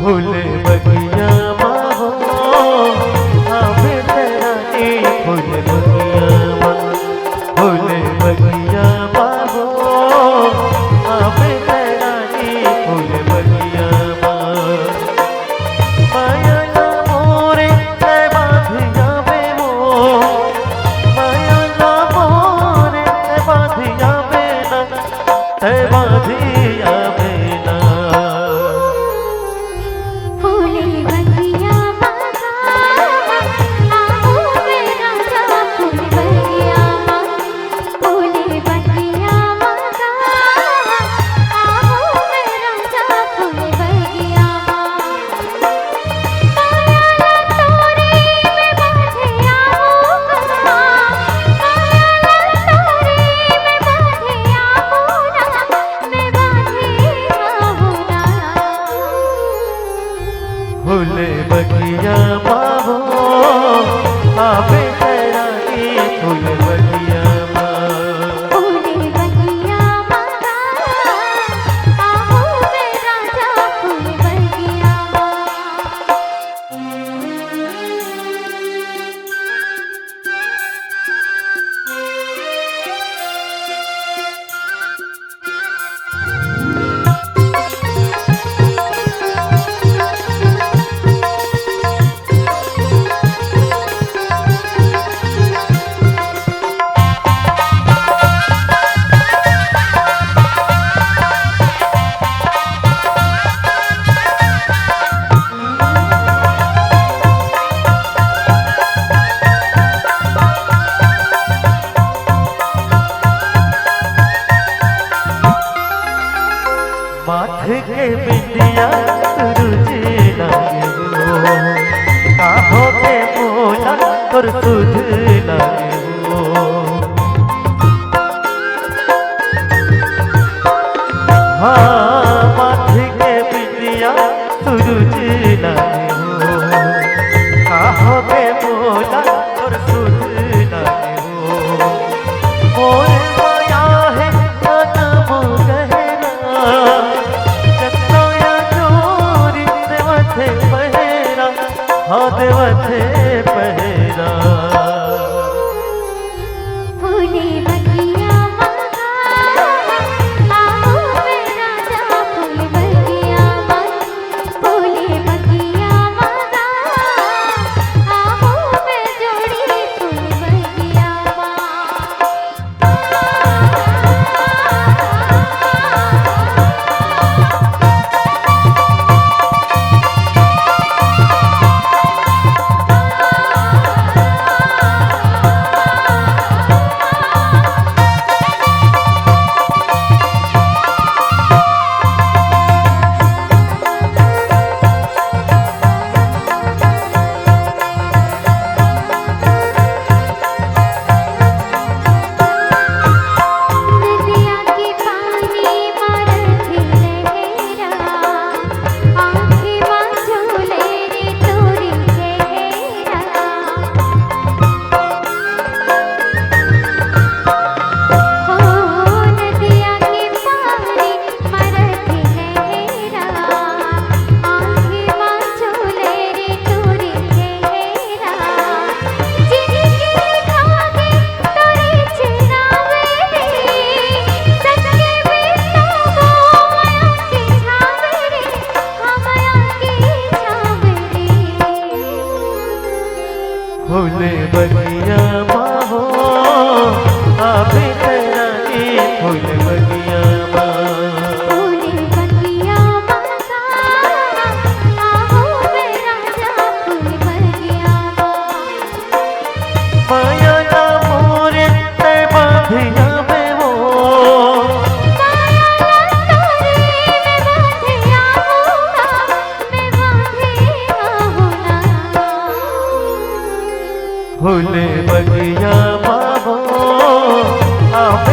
फूले बगिया माँ हो आवे तेरा नी फूले बगिया माँ, फूले बगिया माँ हो आवे तेरा नी फूले बगिया माँ। माया ना मोरे ते बाधिया बे मो, माया ना मोरे ते बाधिया बे ना, ते बाधिया बे ना। फूले बगिया माँ हो आवे तेरा नी फूले बगिया माँ, फूले बगिया माँ आओ मेरा जा फूले बगिया माँ। माथे के बिंदिया तुझे लागे हो, काहों के मोला और तुझ लागे हो। हाँ माथे के बिंदिया तुझे लागे हो, काहों के मोला और तुझ लागे हो। मोर माया है कदम गहरा, पहरा हाँ देवथे पहरा। फूले बगिया माँ आओ मेरा जा फूले बगिया माँ, फूले बगिया माँ आओ मैं जोड़ी फूले बगिया माँ। फूले बगिया माँ हो आवे तेरा नी फूले बगिया माँ, फूले बगिया माँ आओ मेरा जा फूले बगिया माया ना मोरे ते बांधिया में वो माया ना तोरे मैं बांधिया होना, मैं बांधिया होना। फूले बगिया माहो आप